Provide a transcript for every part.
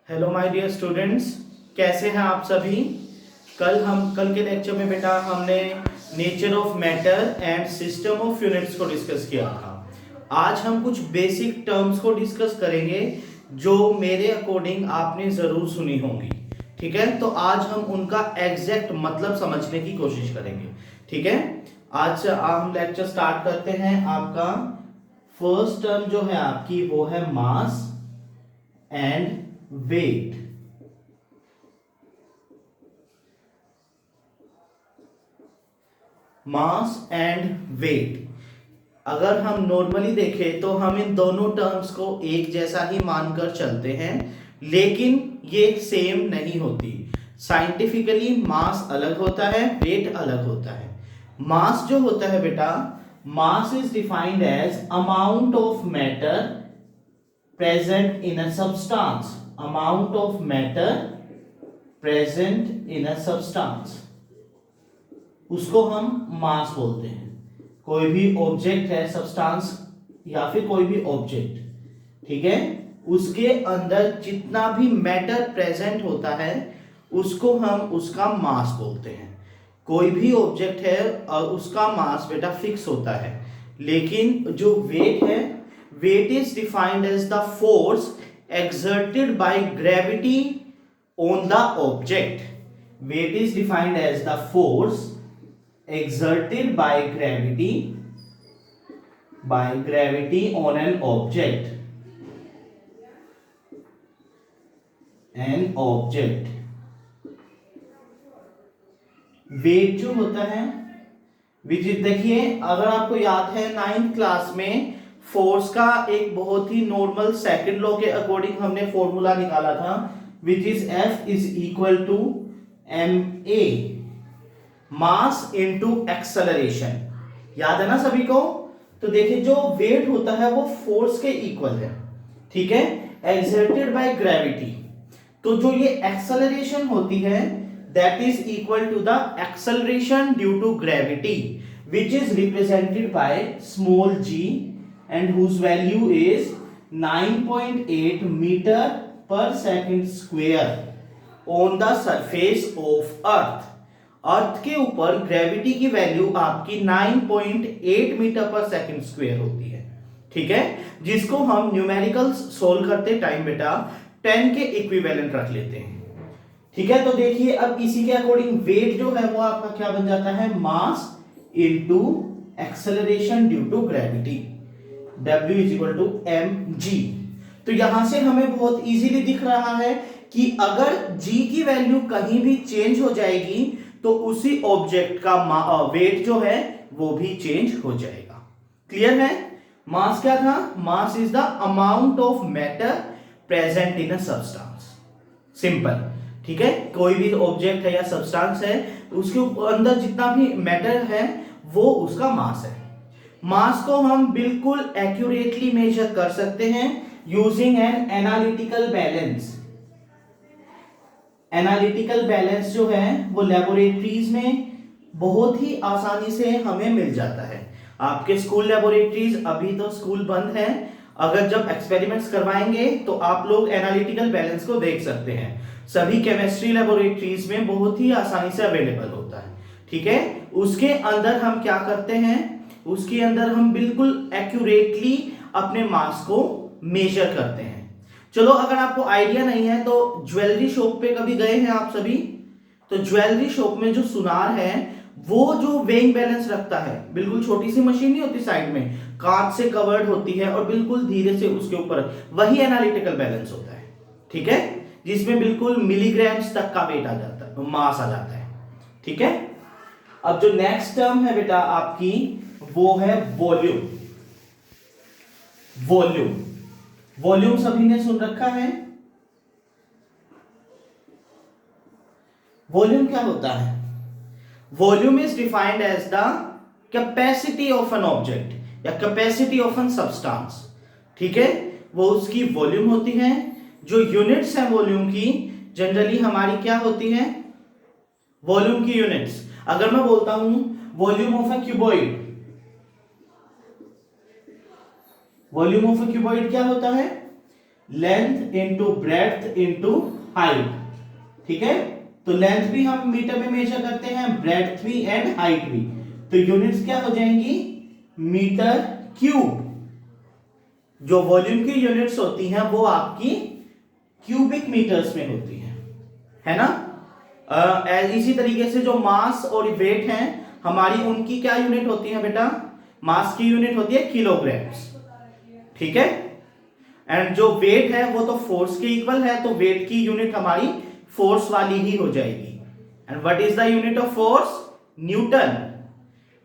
Hello my dear students, कैसे हैं आप सभी। कल के लेक्चर में बेटा हमने nature of matter and system of units को डिस्कस किया था। आज हम कुछ बेसिक टर्म्स को डिस्कस करेंगे जो मेरे अकॉर्डिंग आपने ज़रूर सुनी होंगी। ठीक है, तो आज हम उनका एग्जैक्ट मतलब समझने की कोशिश करेंगे। ठीक है, आज हम लेक्चर स्टार्ट करते हैं। आपका फर्स्ट टर्म जो है आपकी वो है mass and weight. Mass and weight, अगर हम नॉर्मली देखें तो हम इन दोनों टर्म्स को एक जैसा ही मानकर चलते हैं, लेकिन ये सेम नहीं होती। साइंटिफिकली मास अलग होता है, वेट अलग होता है। मास जो होता है बेटा, mass is defined as amount of matter present in a substance. Amount of matter present in a substance, उसको हम मास बोलते हैं। कोई भी ऑब्जेक्ट है, सब्सटेंस या फिर कोई भी ऑब्जेक्ट, ठीक है, उसके अंदर जितना भी मैटर प्रेजेंट होता है उसको हम उसका मास बोलते हैं। कोई भी ऑब्जेक्ट है और उसका मास बेटा फिक्स होता है, लेकिन जो वेट है, weight is defined as the force exerted by gravity on the object. Weight is defined as the force exerted by gravity on an object. Weight जो होता है, विच देखिए, अगर आपको याद है 9th क्लास में फोर्स का एक बहुत ही नॉर्मल सेकंड लॉ के अकॉर्डिंग हमने फॉर्मूला निकाला था, which is F is equal to ma mass into acceleration. याद है ना सभी को। तो देखिए, जो वेट होता है वो फोर्स के इक्वल है, ठीक है, एक्सर्टेड बाय ग्रेविटी। तो जो ये एक्सेलरेशन होती है, that is equal to the acceleration due to gravity, which is represented by small g and whose value is 9.8 meter per second square on the surface of earth. अर्थ के ऊपर gravity की value आपकी 9.8 metre पर second square होती है, ठीक है, जिसको हम न्यूमेरिकल्स सोल्व करते टाइम बेटा 10 के इक्विवेलेंट रख लेते हैं। ठीक है, तो देखिए अब इसी के अकॉर्डिंग वेट जो है वो आपका क्या बन जाता है, mass into acceleration due to gravity, W is equal to mg। तो यहां से हमें बहुत इजीली दिख रहा है कि अगर g की वैल्यू कहीं भी चेंज हो जाएगी तो उसी ऑब्जेक्ट का वेट जो है वो भी चेंज हो जाएगा। क्लियर है। मास क्या था, mass is the amount of matter present in a substance. Simple, ठीक है, कोई भी ऑब्जेक्ट है या सब्सटेंस है, उसके अंदर जितना भी मैटर है वो उसका मास है। मास को हम बिल्कुल एक्यूरेटली मेजर कर सकते हैं using an analytical balance. Analytical balance जो है वो लेबोरेटरीज में बहुत ही आसानी से हमें मिल जाता है। आपके स्कूल लेबोरेटरीज, अभी तो स्कूल बंद है, अगर जब एक्सपेरिमेंट्स करवाएंगे तो आप लोग एनालिटिकल बैलेंस को देख सकते हैं। सभी केमिस्ट्री लेबोरेटरीज में बहुत ही आसानी से अवेलेबल होता है, ठीक है। उसके अंदर हम क्या करते हैं, उसके अंदर हम बिल्कुल एक्यूरेटली अपने मास को मेजर करते हैं। चलो, अगर आपको आइडिया नहीं है तो ज्वेलरी शॉप पे कभी गए हैं आप सभी, तो ज्वेलरी शॉप में जो सुनार है वो जो वेइंग बैलेंस रखता है, बिल्कुल छोटी सी मशीन नहीं होती, साइड में कांच से कवर्ड होती है और बिल्कुल धीरे से उसके ऊपर, वही एनालिटिकल बैलेंस होता है, ठीक है, जिसमें बिल्कुल मिलीग्राम्स तक का वेट आ जाता है, मास आ जाता है, ठीक है। अब जो नेक्स्ट टर्म है बेटा आपकी वो है वॉल्यूम। वॉल्यूम, वॉल्यूम सभी ने सुन रखा है। वॉल्यूम क्या होता है, volume is defined as the capacity of an object या कैपेसिटी ऑफ एन सब्सटेंस, ठीक है, वो उसकी वॉल्यूम होती है। जो यूनिट्स है वॉल्यूम की, जनरली हमारी क्या होती है, वॉल्यूम की यूनिट्स। अगर मैं बोलता हूं volume of A cuboid, volume of A cuboid क्या होता है, length into breadth into height, ठीक है। तो लेंथ भी हम मीटर में मेजर करते हैं, ब्रेड्थ भी एंड हाइट भी। तो यूनिट्स क्या हो जाएंगी, मीटर क्यूब। जो वॉल्यूम की यूनिट्स होती हैं वो आपकी क्यूबिक मीटर्स में होती है ना। इसी तरीके से जो मास और वेट हैं हमारी, उनकी क्या यूनिट होती है बेटा, मास की यूनिट होती है किलोग्राम्स, ठीक है। एंड जो वेट है वो तो फोर्स के इक्वल है, तो वेट की यूनिट हमारी फोर्स वाली ही हो जाएगी। And what is the unit of force, newton.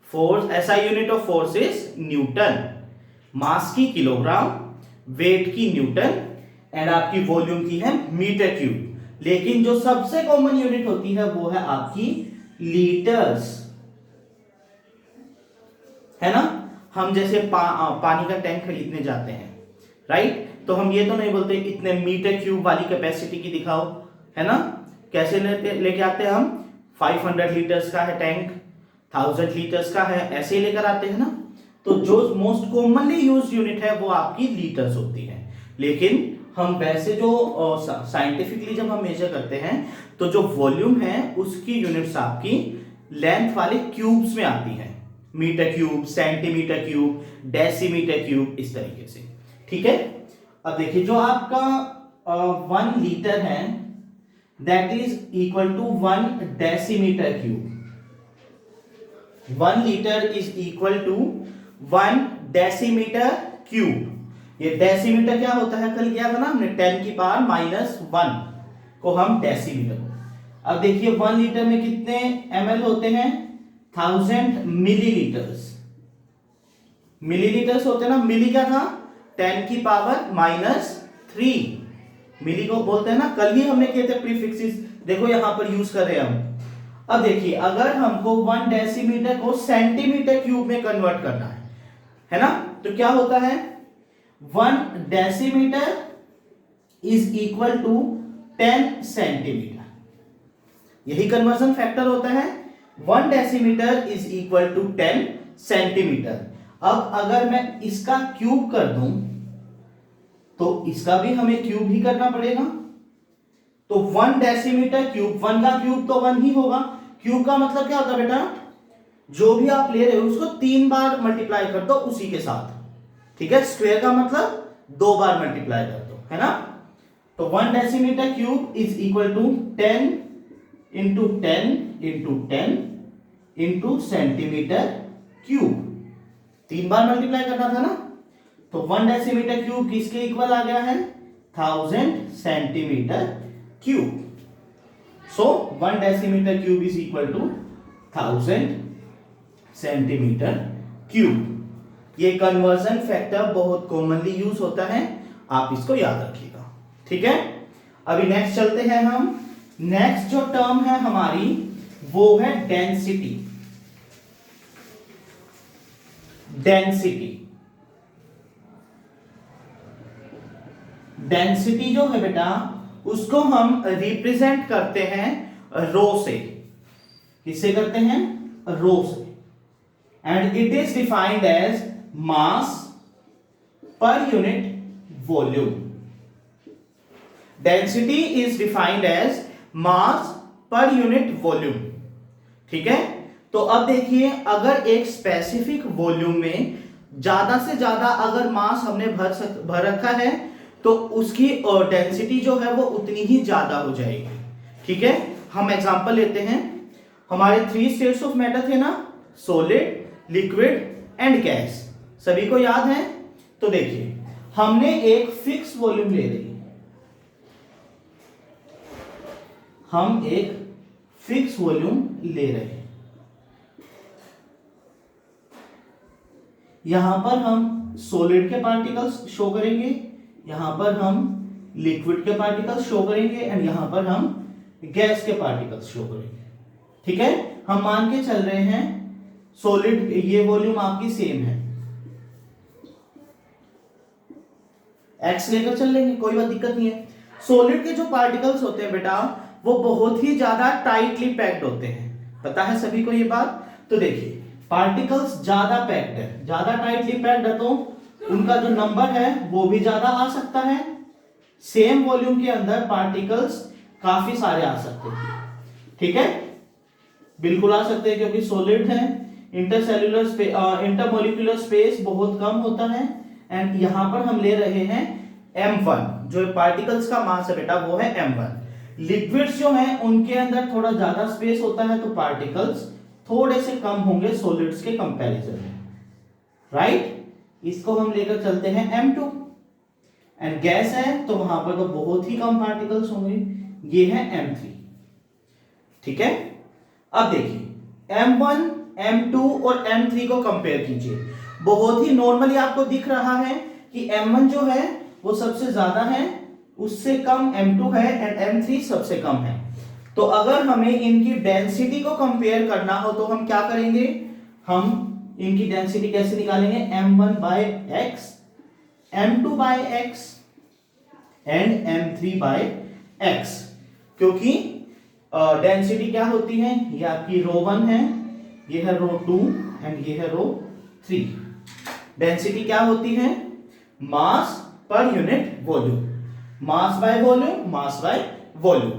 Force, SI unit of force is newton. Mass की किलोग्राम, वेट की न्यूटन एंड आपकी वॉल्यूम की है मीटर क्यूब। लेकिन जो सबसे कॉमन यूनिट होती है वो है आपकी लीटर्स, है ना। हम जैसे पानी का टैंक खरीदने जाते हैं, राइट, तो हम ये तो नहीं बोलते इतने मीटर क्यूब वाली कैपेसिटी की दिखाओ, है ना। कैसे लेके आते हैं हम, 500 लीटर्स का है टैंक, 1000 लीटर्स का है, ऐसे ही लेकर आते हैं ना। तो जो मोस्ट कॉमनली यूज्ड यूनिट है वो आपकी लीटर्स होती है। लेकिन हम वैसे जो साइंटिफिकली जब हम मेजर करते हैं तो जो वॉल्यूम है उसकी यूनिट्स आपकी लेंथ वाले क्यूब्स में आती है, metre cube, centimetre cube, decimetre cube, इस तरीके से, ठीक है। अब देखिए जो आपका 1 लीटर है that is equal to 1 decimetre cube. 1 litre is equal to 1 decimetre cube. ये डेसीमीटर क्या होता है, कल किया था ना हमने, 10 की पावर -1 को हम डेसीमीटर। अब देखिए 1 लीटर में कितने ml होते हैं, 1000 मिलीलीटर्स। मिलीलीटर्स होते हैं ना, मिली क्या था, 10 की पावर -3 मिली को बोलते हैं ना। कल ही हमने किए थे प्रीफिक्सेस, देखो यहां पर यूज कर रहे हैं हम। अब देखिए अगर हमको 1 डेसीमीटर को सेंटीमीटर क्यूब में कन्वर्ट करना है ना, तो क्या होता है, 1 decimetre is equal to 10 centimetre. यही कन्वर्जन फैक्टर होता है, 1 decimetre is equal to 10 centimetre. अब अगर मैं इसका क्यूब कर दूं तो इसका भी हमें क्यूब ही करना पड़ेगा। तो 1 डेसीमीटर क्यूब, 1 का क्यूब तो 1 ही होगा। क्यूब का मतलब क्या होता है बेटा, जो भी आप ले रहे हो उसको 3 बार मल्टीप्लाई कर दो उसी के साथ, ठीक है। स्क्वायर का मतलब 2 बार मल्टीप्लाई कर दो, है ना। तो 1 decimetre cube is equal to 10 into 10 into 10 into centimetre cube, 3 बार मल्टीप्लाई करना था ना। तो 1 डेसीमीटर क्यूब किसके इक्वल आ गया है, 1000 centimetre cube. So 1 decimetre cube is equal to 1000 centimetre cube. ये कन्वर्जन फैक्टर बहुत कॉमनली यूज होता है, आप इसको याद रखिएगा, ठीक है। अभी नेक्स्ट चलते हैं हम। नेक्स्ट जो टर्म है हमारी वो है डेंसिटी। डेंसिटी, डेंसिटी जो है बेटा उसको हम रिप्रेजेंट करते हैं रो से। किससे करते हैं, रो से। And it is defined as mass पर unit volume. Density is defined as mass पर यूनिट वॉल्यूम, ठीक है। तो अब देखिए अगर एक स्पेसिफिक वॉल्यूम में ज्यादा से ज्यादा अगर मास हमने भर रखा है तो उसकी डेंसिटी जो है वो उतनी ही ज्यादा हो जाएगी, ठीक है। हम एग्जांपल लेते हैं, हमारे 3 स्टेट्स ऑफ मैटर थे ना, सॉलिड, लिक्विड एंड गैस, सभी को याद है। तो देखिए हमने एक फिक्स वॉल्यूम ले ली, हम एक फिक्स वॉल्यूम ले रहे हैं। यहां पर हम सॉलिड के पार्टिकल्स शो करेंगे, यहां पर हम लिक्विड के पार्टिकल्स शो करेंगे एंड यहां पर हम गैस के पार्टिकल्स शो करेंगे, ठीक है। हम मान के चल रहे हैं सॉलिड, ये वॉल्यूम आपकी सेम है, एक्स लेकर चल लेंगे, कोई बात दिक्कत नहीं है। सॉलिड के जो पार्टिकल्स होते हैं बेटा वो बहुत ही ज्यादा टाइटली पैक्ड होते हैं, पता है सभी को ये बात। तो देखिए पार्टिकल्स ज्यादा पैक्ड है, ज्यादा टाइटली पैक्ड है तो उनका जो नंबर है वो भी ज्यादा आ सकता है, सेम वॉल्यूम के अंदर पार्टिकल्स काफी सारे आ सकते हैं, ठीक है, बिल्कुल आ सकते हैं क्योंकि सॉलिड है, इंटरमोलिकुलर स्पेस बहुत कम होता है। एंड यहां पर हम ले रहे हैं m1, जो पार्टिकल्स का मास है बेटा वो है m1। लिक्विड्स जो हैं उनके अंदर थोड़ा ज्यादा स्पेस होता है, तो पार्टिकल्स थोड़े से कम होंगे सॉलिड्स के कंपैरिजन में, राइट। इसको हम लेकर चलते हैं m2। एंड गैस है तो वहां पर तो बहुत ही कम पार्टिकल्स होंगे, ये है m3, ठीक है। अब देखिए m1, m2 और m3 को कंपेयर कीजिए। बहुत ही नॉर्मली आपको दिख रहा है कि m1 जो है वो सबसे ज्यादा है, उससे कम m2 है एंड m3 सबसे कम है। तो अगर हमें इनकी डेंसिटी को कंपेयर करना हो तो हम क्या करेंगे, हम इनकी डेंसिटी कैसे निकालेंगे, m1 by x, m2 by x and m3 by x, क्योंकि डेंसिटी क्या होती है, ये आपकी रो 1 है, ये है रो 2 एंड ये है रो 3। डेंसिटी क्या होती है, मास पर unit volume, mass by volume, mass by volume.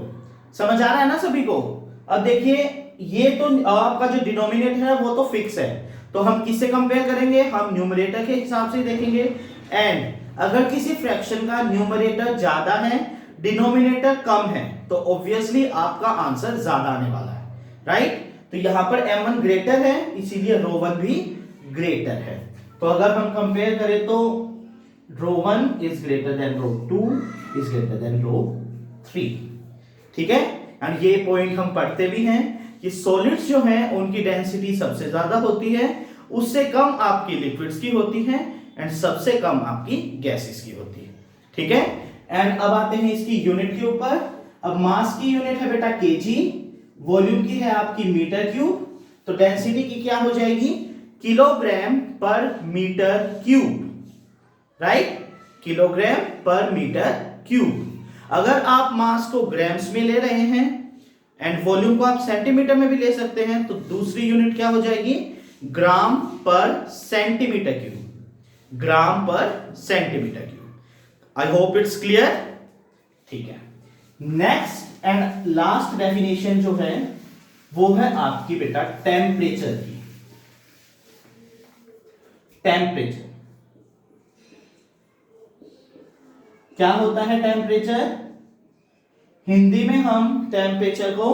समझ आ रहा है ना सभी को। अब देखिए ये तो आपका जो डिनोमिनेटर है वो तो फिक्स है, तो हम किससे कंपेयर करेंगे, हम न्यूमरेटर के हिसाब से देखेंगे। एंड अगर किसी फ्रैक्शन का न्यूमरेटर ज्यादा है, डिनोमिनेटर कम है, तो ऑब्वियसली आपका आंसर ज्यादा आने वाला है, राइट। तो यहां पर m1 ग्रेटर है, इसीलिए रो 1 भी ग्रेटर है। तो अगर हम कंपेयर करें तो rho 1 is greater than rho 2 is greater than rho 3, ठीक है। एंड ये पॉइंट हम पढ़ते भी हैं कि सॉलिड्स जो हैं उनकी डेंसिटी सबसे ज्यादा होती है, उससे कम आपकी लिक्विड्स की होती है एंड सबसे कम आपकी गैसेस की होती है, ठीक है। एंड अब आते हैं इसकी यूनिट के ऊपर। अब मास की यूनिट है बेटा केजी, वॉल्यूम की है आपकी मीटर क्यूब, तो डेंसिटी की क्या हो जाएगी, किलोग्राम पर मीटर क्यूब, राइट, किलोग्राम पर मीटर क्यूब। अगर आप मास को ग्राम्स में ले रहे हैं एंड वॉल्यूम को आप सेंटीमीटर में भी ले सकते हैं, तो दूसरी यूनिट क्या हो जाएगी, ग्राम पर सेंटीमीटर क्यूब, ग्राम पर centimetre cube. I hope it's clear, ठीक है। नेक्स्ट एंड लास्ट डेफिनेशन जो है वो है आपकी बेटा टेम्परेचर की। टेम्परेचर क्या होता है, टेम्परेचर हिंदी में हम टेम्परेचर को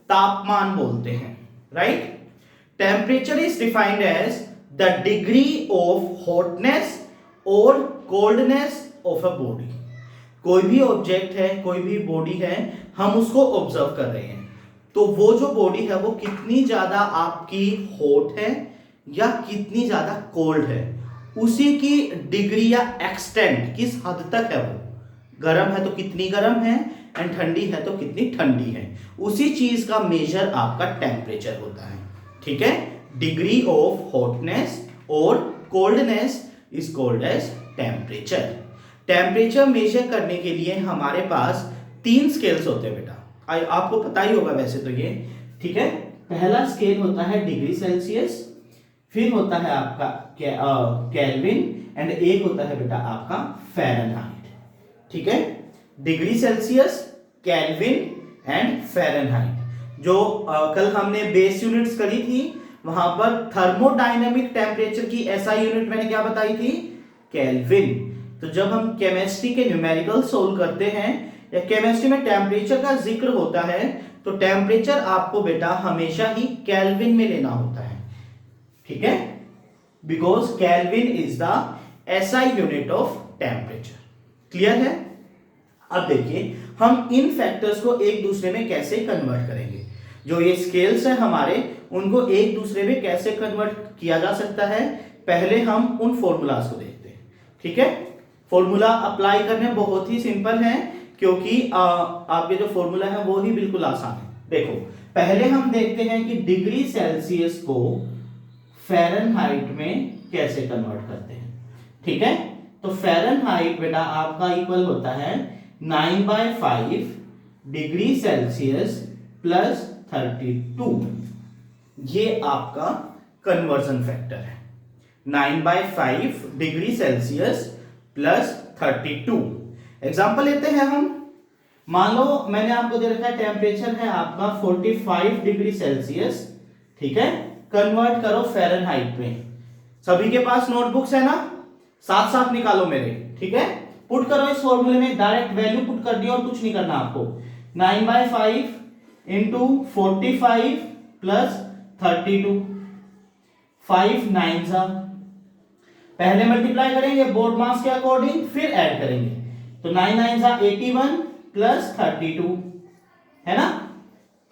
तापमान बोलते हैं, right. Temperature is defined as the degree of hotness और कोल्डनेस ऑफ अ बॉडी। कोई भी ऑब्जेक्ट है, कोई भी बॉडी है, हम उसको ऑब्जर्व कर रहे हैं, तो वो जो बॉडी है वो कितनी ज्यादा आपकी हॉट है या कितनी ज्यादा कोल्ड है, उसी की डिग्री या एक्सटेंट, किस हद तक है वो, गर्म है तो कितनी गर्म है एंड ठंडी है तो कितनी ठंडी है, उसी चीज का मेजर आपका टेम्परेचर होता है, ठीक है। डिग्री ऑफ हॉटनेस और coldness is called as temperature. Temperature measure करने के लिए हमारे पास 3 स्केल्स होते हैं बेटा, आपको पता ही होगा वैसे तो ये, ठीक है। पहला स्केल होता है डिग्री सेल्सियस, फिर होता है आपका केल्विन एंड एक होता है बेटा आपका फ़ारेनहाइट, ठीक है। Degree Celsius, kelvin and Fahrenheit. जो कल हमने बेस यूनिट्स करी थी वहां पर थर्मोडायनेमिक टेम्परेचर की एसआई यूनिट मैंने क्या बताई थी, केल्विन। तो जब हम केमिस्ट्री के न्यूमेरिकल सोल्व करते हैं या केमिस्ट्री में टेम्परेचर का जिक्र होता है तो टेम्परेचर आपको बेटा हमेशा ही केल्विन में लेना होता है, ठीक है, because kelvin is the SI unit of temperature. Clear है। अब देखिए हम इन फैक्टर्स को एक दूसरे में कैसे कन्वर्ट करेंगे, जो ये स्केल्स है हमारे उनको एक दूसरे में कैसे कन्वर्ट किया जा सकता है। पहले हम उन फॉर्मूलाज को देखते हैं, ठीक है। फॉर्मूला अप्लाई करने बहुत ही सिंपल है, क्योंकि आपके जो फॉर्मूला है वो ही बिल्कुल आसान है। देखो पहले हम देखते हैं कि डिग्री सेल्सियस को फ़ारेनहाइट में कैसे कन्वर्ट करते हैं, ठीक है। तो फ़ारेनहाइट बेटा आपका इक्वल होता है 9/5 डिग्री सेल्सियस प्लस 32, ये आपका कन्वर्जन फैक्टर है। 9/5 डिग्री सेल्सियस प्लस 32 एग्जांपल लेते हैं हम। मान लो मैंने आपको दे रखा है टेम्परेचर है आपका 45 डिग्री सेल्सियस, ठीक है। कन्वर्ट करो फ़ारेनहाइट में। सभी के पास नोटबुक्स है ना, साथ साथ निकालो मेरे, ठीक है। पुट करो इस फॉर्मूले में, डायरेक्ट वैल्यू पुट कर दिया और कुछ नहीं करना आपको। 9/5 इंटू 45 प्लस 32, 5 9 जा, पहले मल्टीप्लाई करेंगे बोर्ड मास के अकॉर्डिंग, फिर ऐड करेंगे। तो 9 9 जा 81 प्लस 32 है ना,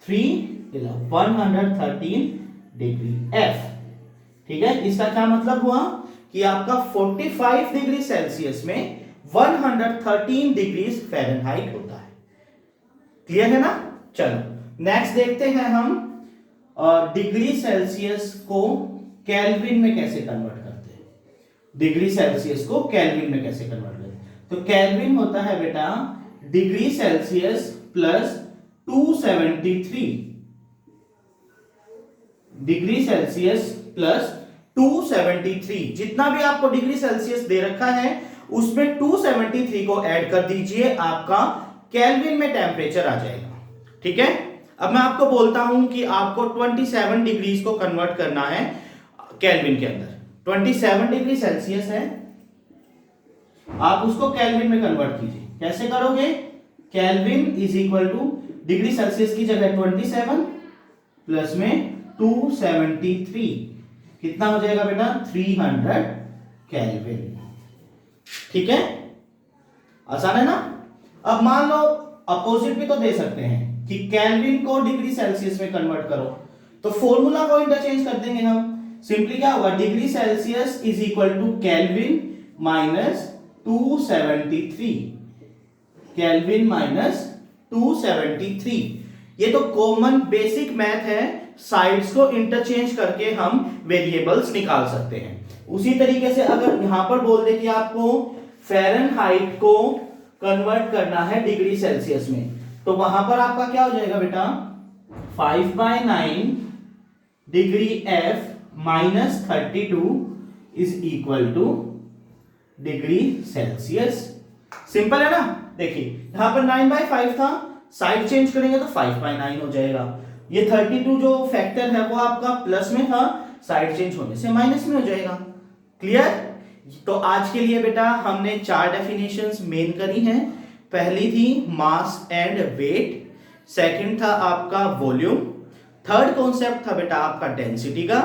113 डिग्री एफ, ठीक है। इसका क्या मतलब हुआ कि आपका 45 डिग्री सेल्सियस में 113 डिग्री फ़ारेनहाइट होता है। क्लियर है ना। चलो नेक्स्ट देखते हैं हम डिग्री सेल्सियस को केल्विन में कैसे कन्वर्ट करते हैं। डिग्री सेल्सियस को केल्विन में कैसे कन्वर्ट करते हैं, तो केल्विन होता है बेटा degree Celsius plus 273, degree Celsius plus 273। जितना भी आपको डिग्री सेल्सियस दे रखा है उसमें 273 को ऐड कर दीजिए, आपका केल्विन में टेम्परेचर आ जाएगा, ठीक है। अब मैं आपको बोलता हूं कि आपको 27 डिग्रीज को कन्वर्ट करना है केल्विन के अंदर। 27 डिग्री सेल्सियस है, आप उसको केल्विन में कन्वर्ट कीजिए। कैसे करोगे, kelvin is equal two degree Celsius की जगह 27 प्लस में 273, कितना हो जाएगा बेटा 300 केल्विन, ठीक है। आसान है ना। अब मान लो अपोजिट भी तो दे सकते हैं कि केल्विन को डिग्री सेल्सियस में कन्वर्ट करो, तो फॉर्मूला को इंटरचेंज कर देंगे हम। सिंपली क्या होगा, degree Celsius is equal to kelvin minus 273, kelvin minus 273। ये तो कॉमन बेसिक मैथ है, साइड्स को इंटरचेंज करके हम वेरिएबल्स निकाल सकते हैं। उसी तरीके से अगर यहां पर बोल दे कि आपको फ़ारेनहाइट को कन्वर्ट करना है डिग्री सेल्सियस में, तो वहां पर आपका क्या हो जाएगा बेटा 5/9 degree F minus 32 is equal two degree Celsius. Simple है ना। देखिए यहां पर 9/5 था, साइड चेंज करेंगे तो 5/9 हो जाएगा। ये 32 जो फैक्टर है वो आपका प्लस में था, साइड चेंज होने से माइनस में हो जाएगा। क्लियर। तो आज के लिए बेटा हमने 4 डेफिनेशंस मेन करी हैं। पहली थी मास एंड वेट, सेकंड था आपका वॉल्यूम, थर्ड कॉन्सेप्ट था बेटा आपका डेंसिटी का,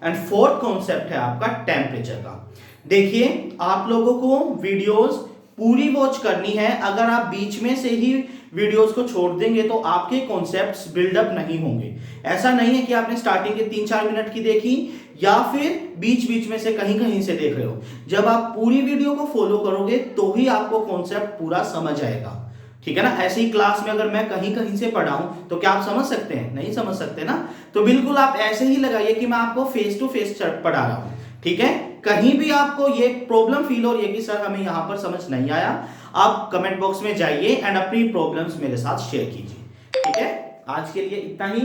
एंड फोर्थ कॉन्सेप्ट है आपका टेम्परेचर का। देखिए आप लोगों को वीडियोस पूरी वॉच करनी है। अगर आप बीच में से ही वीडियोस को छोड़ देंगे तो आपके कॉन्सेप्ट्स बिल्डअप नहीं होंगे। ऐसा नहीं है कि आपने स्टार्टिंग के 3-4 मिनट की देखी या फिर बीच बीच में से कहीं कहीं से देख रहे हो। जब आप पूरी वीडियो को फॉलो करोगे तो ही आपको कॉन्सेप्ट पूरा समझ आएगा, ठीक है ना। ऐसे ही क्लास में अगर मैं कहीं कहीं से पढ़ाऊं तो क्या आप समझ सकते हैं, नहीं समझ सकते ना। तो बिल्कुल आप ऐसे ही लगाइए कि मैं आपको फेस टू फेस पढ़ा रहा हूं, ठीक है। कहीं भी आपको ये प्रॉब्लम फील हो रही है कि सर हमें यहां पर समझ नहीं आया, आप कमेंट बॉक्स में जाइए एंड अपनी प्रॉब्लम्स मेरे साथ शेयर कीजिए, ठीक है। आज के लिए इतना ही।